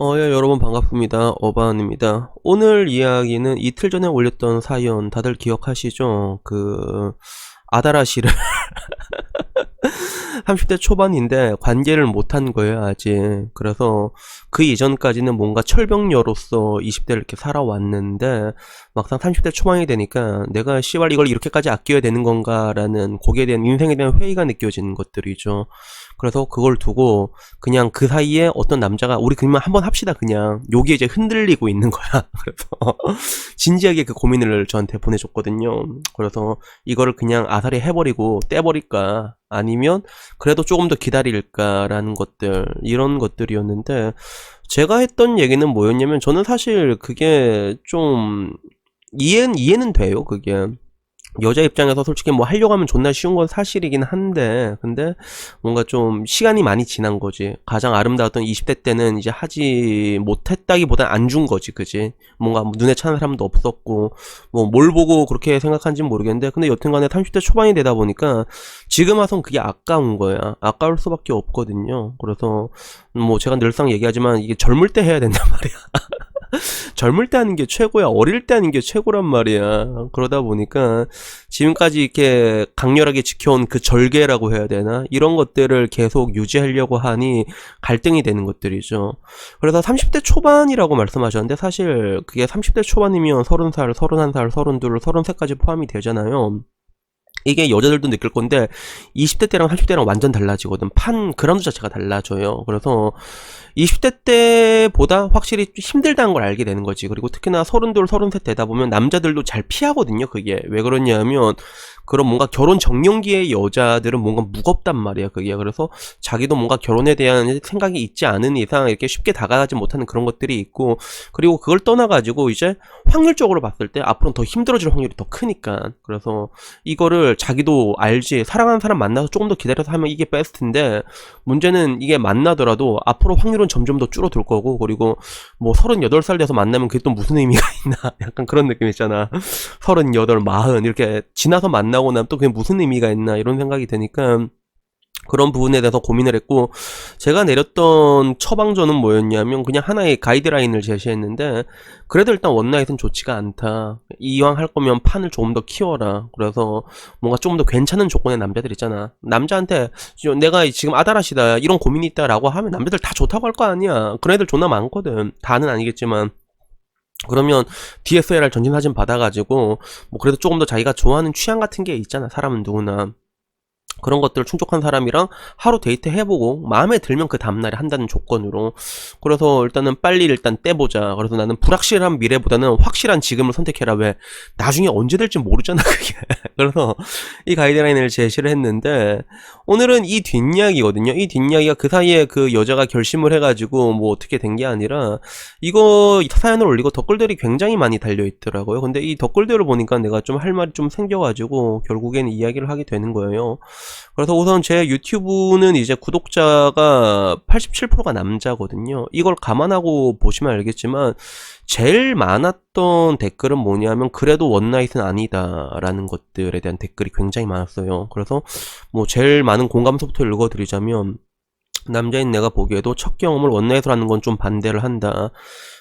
예, 여러분 반갑습니다. 어반입니다. 오늘 이야기는 이틀 전에 올렸던 사연 다들 기억하시죠? 아다라 씨를 30대 초반인데 관계를 못한 거예요, 아직. 그래서 그 이전까지는 뭔가 철벽녀로서 20대를 이렇게 살아왔는데 막상 30대 초반이 되니까 내가 씨발 이걸 이렇게까지 아껴야 되는 건가라는 거기에 대한 인생에 대한 회의가 느껴지는 것들이죠. 그래서 그걸 두고 그냥 그 사이에 어떤 남자가 우리 그냥 한번 합시다 그냥 여기에 이제 흔들리고 있는 거야. 그래서 진지하게 그 고민을 저한테 보내줬거든요. 그래서 이거를 그냥 아사리 해버리고 떼버릴까 아니면 그래도 조금 더 기다릴까라는 것들 이런 것들이었는데 제가 했던 얘기는 뭐였냐면 저는 사실 그게 좀 이해는 돼요. 그게 여자 입장에서 솔직히 뭐 하려고 하면 존나 쉬운 건 사실이긴 한데 근데 뭔가 좀 시간이 많이 지난 거지. 가장 아름다웠던 20대 때는 이제 하지 못했다기보단 안 준 거지, 그지? 뭔가 뭐 눈에 차는 사람도 없었고 뭐 뭘 보고 그렇게 생각한지는 모르겠는데 근데 여튼간에 30대 초반이 되다 보니까 지금 와선 그게 아까운 거야. 아까울 수밖에 없거든요. 그래서 뭐 제가 늘상 얘기하지만 이게 젊을 때 해야 된단 말이야. 젊을 때 하는 게 최고야. 어릴 때 하는 게 최고란 말이야. 그러다 보니까 지금까지 이렇게 강렬하게 지켜온 그 절개라고 해야 되나? 이런 것들을 계속 유지하려고 하니 갈등이 되는 것들이죠. 그래서 30대 초반이라고 말씀하셨는데 사실 그게 30대 초반이면 30살, 31살, 32, 33까지 포함이 되잖아요. 이게 여자들도 느낄 건데 20대 때랑 30대랑 완전 달라지거든. 그라운드 자체가 달라져요. 그래서 20대 때보다 확실히 좀 힘들다는 걸 알게 되는 거지. 그리고 특히나 32, 33 되다 보면 남자들도 잘 피하거든요. 그게 왜 그러냐면 그런 뭔가 결혼 정년기의 여자들은 뭔가 무겁단 말이야. 그게 그래서 자기도 뭔가 결혼에 대한 생각이 있지 않은 이상 이렇게 쉽게 다가가지 못하는 그런 것들이 있고 그리고 그걸 떠나가지고 이제 확률적으로 봤을 때 앞으로는 더 힘들어질 확률이 더 크니까 그래서 이거를 자기도 알지. 사랑하는 사람 만나서 조금 더 기다려서 하면 이게 베스트인데 문제는 이게 만나더라도 앞으로 확률은 점점 더 줄어들 거고 그리고 뭐 38살 돼서 만나면 그게 또 무슨 의미가 있나 약간 그런 느낌 있잖아. 38, 40 이렇게 지나서 만나고 나면 또 그게 무슨 의미가 있나 이런 생각이 드니까 그런 부분에 대해서 고민을 했고 제가 내렸던 처방전은 뭐였냐면 그냥 하나의 가이드라인을 제시했는데 그래도 일단 원나잇은 좋지가 않다. 이왕 할 거면 판을 조금 더 키워라. 그래서 뭔가 조금 더 괜찮은 조건의 남자들 있잖아. 남자한테 내가 지금 아다라시다 이런 고민이 있다라고 하면 남자들 다 좋다고 할 거 아니야. 그런 애들 존나 많거든. 다는 아니겠지만 그러면 DSLR 전신사진 받아가지고 뭐 그래도 조금 더 자기가 좋아하는 취향 같은 게 있잖아. 사람은 누구나. 그런 것들을 충족한 사람이랑 하루 데이트 해보고 마음에 들면 그 다음날에 한다는 조건으로 그래서 일단은 빨리 일단 떼보자. 그래서 나는 불확실한 미래보다는 확실한 지금을 선택해라. 왜 나중에 언제 될지 모르잖아 그게. 그래서 이 가이드라인을 제시를 했는데 오늘은 이 뒷이야기거든요. 이 뒷이야기가 그 사이에 그 여자가 결심을 해가지고 뭐 어떻게 된 게 아니라 이거 사연을 올리고 댓글들이 굉장히 많이 달려있더라고요. 근데 이 댓글들을 보니까 내가 좀 할 말이 좀 생겨가지고 결국에는 이야기를 하게 되는 거예요. 그래서 우선 제 유튜브는 이제 구독자가 87%가 남자거든요. 이걸 감안하고 보시면 알겠지만 제일 많았던 댓글은 뭐냐면 그래도 원나잇은 아니다 라는 것들에 대한 댓글이 굉장히 많았어요. 그래서 뭐 제일 많은 공감서부터 읽어드리자면 남자인 내가 보기에도 첫 경험을 원나잇으로 하는 건 좀 반대를 한다.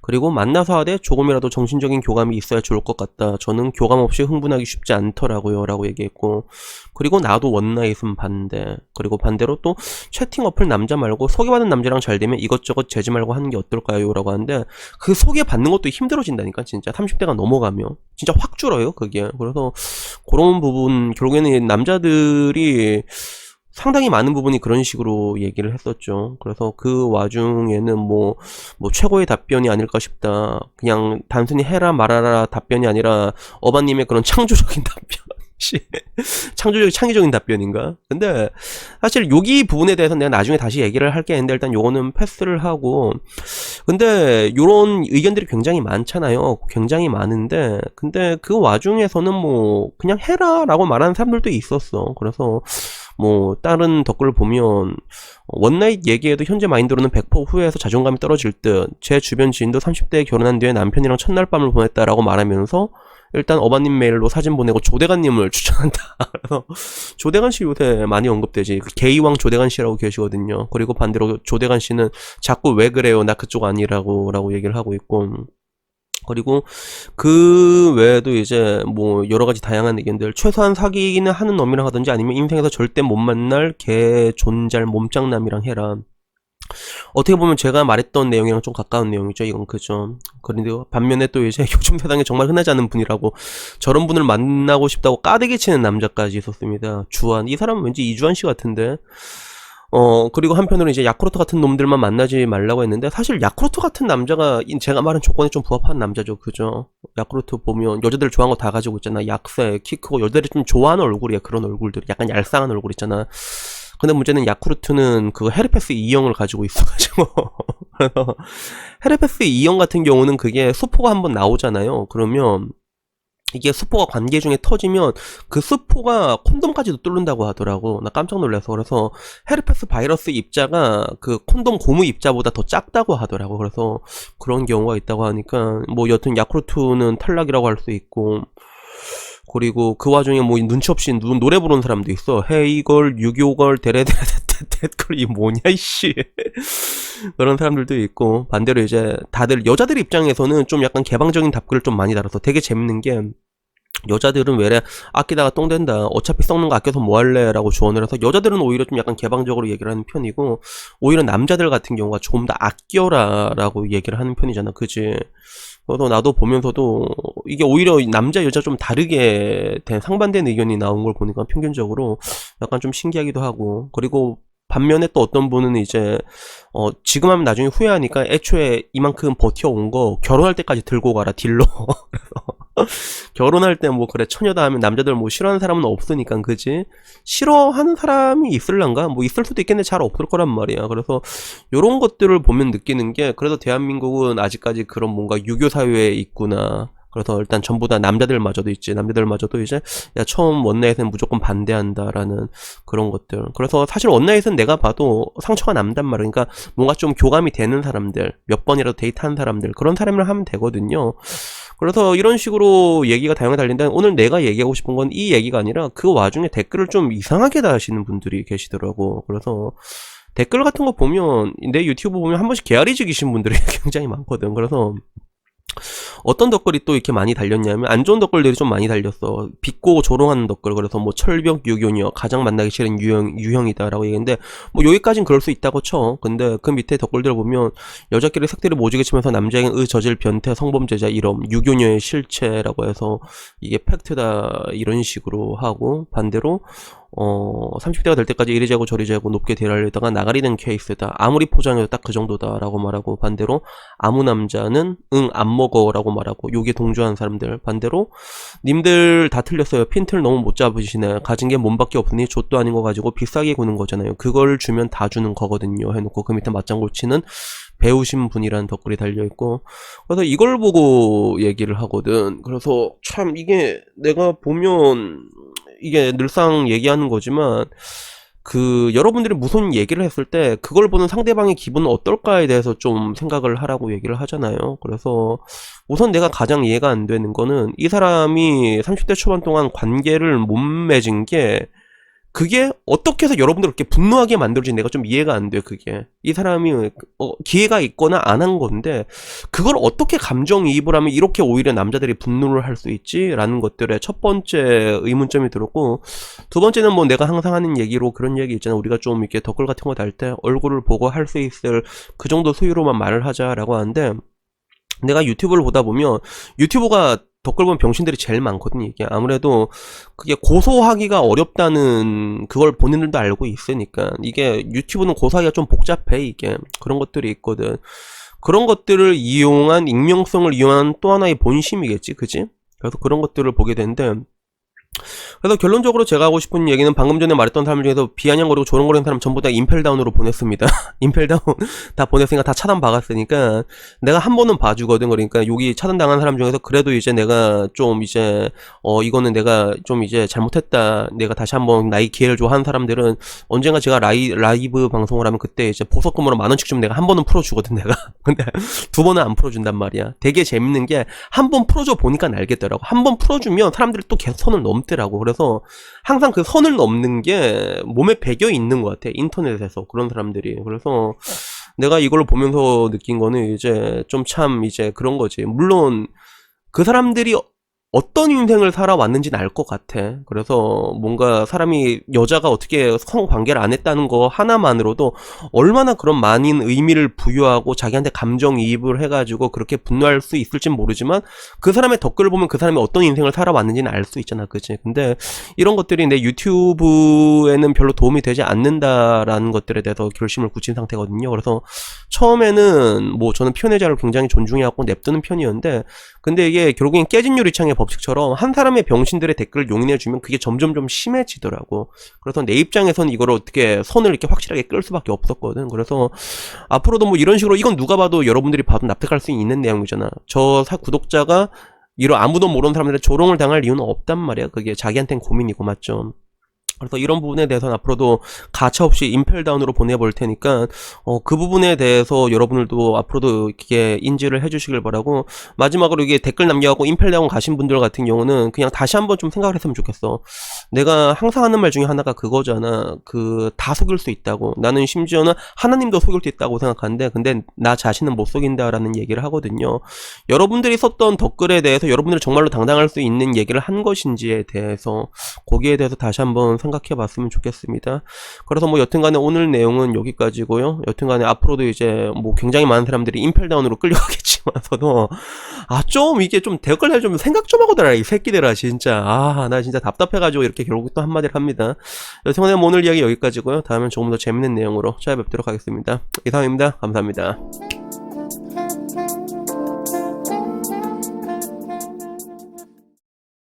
그리고 만나서 하되 조금이라도 정신적인 교감이 있어야 좋을 것 같다. 저는 교감 없이 흥분하기 쉽지 않더라고요 라고 얘기했고 그리고 나도 원나잇은 반대. 그리고 반대로 또 채팅 어플 남자 말고 소개받은 남자랑 잘 되면 이것저것 재지 말고 하는 게 어떨까요 라고 하는데 그 소개받는 것도 힘들어진다니까. 진짜 30대가 넘어가면 진짜 확 줄어요 그게. 그래서 그런 부분 결국에는 남자들이 상당히 많은 부분이 그런 식으로 얘기를 했었죠. 그래서 그 와중에는 뭐 최고의 답변이 아닐까 싶다. 그냥 단순히 해라 말아라 답변이 아니라 어바님의 그런 창조적인 답변. 창의적인 답변인가? 근데 사실 여기 부분에 대해서 내가 나중에 다시 얘기를 할게 했는데 일단 요거는 패스를 하고 근데 요런 의견들이 굉장히 많잖아요. 굉장히 많은데 근데 그 와중에서는 뭐 그냥 해라 라고 말하는 사람들도 있었어. 그래서 뭐 다른 댓글을 보면 원나잇 얘기해도 현재 마인드로는 100% 후회해서 자존감이 떨어질 듯 제 주변 지인도 30대에 결혼한 뒤에 남편이랑 첫날 밤을 보냈다라고 말하면서 일단 어바님 메일로 사진 보내고 조대관님을 추천한다. 그래서 조대관 씨 요새 많이 언급되지. 그 게이왕 조대관 씨라고 계시거든요. 그리고 반대로 조대관 씨는 자꾸 왜 그래요? 나 그쪽 아니라고 얘기를 하고 있고. 그리고 그 외에도 이제 뭐 여러 가지 다양한 의견들, 최소한 사귀기는 하는 놈이랑 하든지 아니면 인생에서 절대 못 만날 개 존잘 몸짱남이랑 해라. 어떻게 보면 제가 말했던 내용이랑 좀 가까운 내용이죠. 이건 그죠. 그런데 반면에 또 이제 요즘 세상에 정말 흔하지 않은 분이라고, 저런 분을 만나고 싶다고 까대기 치는 남자까지 있었습니다. 주한. 이 사람은 왠지 이주한 씨 같은데. 그리고 한편으로 이제 야쿠르트 같은 놈들만 만나지 말라고 했는데, 사실 야쿠르트 같은 남자가 제가 말한 조건에 좀 부합한 남자죠. 그죠? 야쿠르트 보면 여자들 좋아하는 거 다 가지고 있잖아. 약세, 키 크고, 여자들이 좀 좋아하는 얼굴이야. 그런 얼굴들. 약간 얄쌍한 얼굴 있잖아. 근데 문제는 야쿠르트는 그 헤르페스 2형을 가지고 있어가지고. 그래서 헤르페스 2형 같은 경우는 그게 수포가 한번 나오잖아요. 그러면 이게 수포가 관계 중에 터지면 그 수포가 콘돔까지도 뚫는다고 하더라고. 나 깜짝 놀라서. 그래서 헤르페스 바이러스 입자가 그 콘돔 고무 입자보다 더 작다고 하더라고. 그래서 그런 경우가 있다고 하니까 뭐 여튼 야쿠르트는 탈락이라고 할 수 있고, 그리고 그 와중에 뭐 눈치 없이 노래 부르는 사람도 있어. 헤이걸, 유교걸, 데레데레데데걸, 이 뭐냐 이씨. 그런 사람들도 있고, 반대로 이제 다들 여자들 입장에서는 좀 약간 개방적인 답글을 좀 많이 달아서 되게 재밌는 게, 여자들은 왜래 아끼다가 똥 된다, 어차피 썩는 거 아껴서 뭐 할래 라고 조언을 해서, 여자들은 오히려 좀 약간 개방적으로 얘기를 하는 편이고, 오히려 남자들 같은 경우가 조금 더 아껴라 라고 얘기를 하는 편이잖아. 그지? 그래서 나도 보면서도 이게 오히려 남자 여자 좀 다르게 된 상반된 의견이 나온 걸 보니까 평균적으로 약간 좀 신기하기도 하고, 그리고 반면에 또 어떤 분은 이제 지금 하면 나중에 후회하니까 애초에 이만큼 버텨온 거 결혼할 때까지 들고 가라 딜로. 결혼할 때 뭐 그래 처녀다 하면 남자들 뭐 싫어하는 사람은 없으니까, 그지? 싫어하는 사람이 있을란가? 뭐 있을 수도 있겠는데 잘 없을 거란 말이야. 그래서 요런 것들을 보면 느끼는 게, 그래도 대한민국은 아직까지 그런 뭔가 유교 사회에 있구나. 그래서 일단 전부 다 남자들마저도 있지. 남자들마저도 이제 야 처음 원나잇은 무조건 반대한다라는 그런 것들. 그래서 사실 원나잇은 내가 봐도 상처가 남단 말이야. 그러니까 뭔가 좀 교감이 되는 사람들, 몇 번이라도 데이트한 사람들, 그런 사람을 하면 되거든요. 그래서 이런 식으로 얘기가 다양하게 달린다. 오늘 내가 얘기하고 싶은 건 이 얘기가 아니라 그 와중에 댓글을 좀 이상하게 다시는 분들이 계시더라고. 그래서 댓글 같은 거 보면, 내 유튜브 보면 한 번씩 개아리 죽이신 분들이 굉장히 많거든. 그래서 어떤 댓글이 또 이렇게 많이 달렸냐면, 안 좋은 댓글들이 좀 많이 달렸어. 비꼬고 조롱하는 댓글. 그래서 뭐 철벽 유교녀 가장 만나기 싫은 유형이다 라고 얘기했는데, 뭐 여기까진 그럴 수 있다고 쳐. 근데 그 밑에 댓글들을 보면 여자끼리 색들을 모지게 치면서 남자에겐 저질 변태 성범죄자 이름, 유교녀의 실체라고 해서 이게 팩트다 이런 식으로 하고, 반대로 30대가 될 때까지 이리 재고 저리 재고 높게 딜하려다가 나가리 된 케이스다. 아무리 포장해도 딱 그 정도다 라고 말하고, 반대로 아무 남자는 응 안 먹어 라고 말하고, 요게 동조하는 사람들. 반대로 님들 다 틀렸어요. 핀트를 너무 못 잡으시네. 가진 게 몸밖에 없으니 족도 아닌 거 가지고 비싸게 구는 거잖아요. 그걸 주면 다 주는 거거든요 해놓고, 그 밑에 맞장구 치는 배우신 분이라는 댓글이 달려있고, 그래서 이걸 보고 얘기를 하거든. 그래서 참 이게 내가 보면 이게 늘상 얘기하는 거지만, 그 여러분들이 무슨 얘기를 했을 때 그걸 보는 상대방의 기분은 어떨까에 대해서 좀 생각을 하라고 얘기를 하잖아요. 그래서 우선 내가 가장 이해가 안 되는 거는, 이 사람이 30대 초반 동안 관계를 못 맺은 게, 그게 어떻게 해서 여러분들 그렇게 분노하게 만들어진 내가 좀 이해가 안 돼요. 그게 이 사람이 기회가 있거나 안 한 건데, 그걸 어떻게 감정이입을 하면 이렇게 오히려 남자들이 분노를 할 수 있지? 라는 것들에 첫 번째 의문점이 들었고, 두 번째는 뭐 내가 항상 하는 얘기로 그런 얘기 있잖아. 우리가 좀 이렇게 댓글 같은 거 달 때 얼굴을 보고 할 수 있을 그 정도 수위로만 말을 하자라고 하는데, 내가 유튜브를 보다 보면 유튜브가 댓글 보면 병신들이 제일 많거든요. 이게 아무래도 그게 고소하기가 어렵다는 그걸 본인들도 알고 있으니까, 이게 유튜브는 고소하기가 좀 복잡해. 이게 그런 것들이 있거든. 그런 것들을 이용한, 익명성을 이용한 또 하나의 본심이겠지, 그지? 그래서 그런 것들을 보게 되는데, 그래서 결론적으로 제가 하고 싶은 얘기는 방금 전에 말했던 사람 중에서 비아냥거리고 조롱거리는 사람 전부 다 임펠다운으로 보냈습니다. 임펠다운 다 보냈으니까 다 차단 박았으니까 내가 한 번은 봐주거든. 그러니까 여기 차단당한 사람 중에서 그래도 이제 내가 좀 이제 이거는 내가 좀 이제 잘못했다, 내가 다시 한번 나의 기회를 줘 한 사람들은 언젠가 제가 라이브 방송을 하면 그때 이제 보석금으로 10,000원씩 좀 내가 한 번은 풀어주거든 내가. 근데 두 번은 안 풀어준단 말이야. 되게 재밌는 게 한 번 풀어줘 보니까 알겠더라고. 한 번 풀어주면 사람들이 또 계속 선을 넘더라고. 그래서 항상 그 선을 넘는 게 몸에 배겨 있는 것 같아. 인터넷에서 그런 사람들이. 그래서 내가 이걸 보면서 느낀 거는 이제 좀 참 이제 그런 거지. 물론 그 사람들이 어떤 인생을 살아왔는지는 알 것 같아. 그래서 뭔가 사람이, 여자가 어떻게 성관계를 안 했다는 거 하나만으로도 얼마나 그런 많은 의미를 부여하고 자기한테 감정이입을 해가지고 그렇게 분노할 수 있을진 모르지만 그 사람의 댓글을 보면 그 사람이 어떤 인생을 살아왔는지는 알 수 있잖아. 그치? 근데 이런 것들이 내 유튜브에는 별로 도움이 되지 않는다라는 것들에 대해서 결심을 굳힌 상태거든요. 그래서 처음에는 뭐 저는 표현의 자를 굉장히 존중해갖고 냅두는 편이었는데, 근데 이게 결국엔 깨진 유리창의 법칙처럼 한 사람의 병신들의 댓글을 용인해주면 그게 점점 좀 심해지더라고. 그래서 내 입장에서는 이걸 어떻게 선을 이렇게 확실하게 끌 수밖에 없었거든. 그래서 앞으로도 뭐 이런 식으로, 이건 누가 봐도 여러분들이 봐도 납득할 수 있는 내용이잖아. 저 구독자가 이런 아무도 모르는 사람들의 조롱을 당할 이유는 없단 말이야. 그게 자기한텐 고민이고, 맞죠? 그래서 이런 부분에 대해서는 앞으로도 가차없이 임펠다운으로 보내볼 테니까 그 부분에 대해서 여러분들도 앞으로도 이렇게 인지를 해주시길 바라고, 마지막으로 이게 댓글 남겨갖고 임펠다운 가신 분들 같은 경우는 그냥 다시 한번 좀 생각을 했으면 좋겠어. 내가 항상 하는 말 중에 하나가 그거잖아. 다 속일 수 있다고. 나는 심지어는 하나님도 속일 수 있다고 생각하는데, 근데 나 자신은 못 속인다라는 얘기를 하거든요. 여러분들이 썼던 댓글에 대해서 여러분들이 정말로 당당할 수 있는 얘기를 한 것인지에 대해서, 거기에 대해서 다시 한번 생각해 봤으면 좋겠습니다. 그래서 뭐 여튼간에 오늘 내용은 여기까지고요. 여튼간에 앞으로도 이제 뭐 굉장히 많은 사람들이 임펠다운으로 끌려가겠지만서도 좀 이게 좀 댓글 좀 생각 좀 하고더라 이 새끼들아 진짜. 나 진짜 답답해가지고 이렇게 결국 또 한마디를 합니다. 여튼간에 뭐 오늘 이야기 여기까지고요. 다음엔 조금 더 재밌는 내용으로 찾아뵙도록 하겠습니다. 이상입니다. 감사합니다.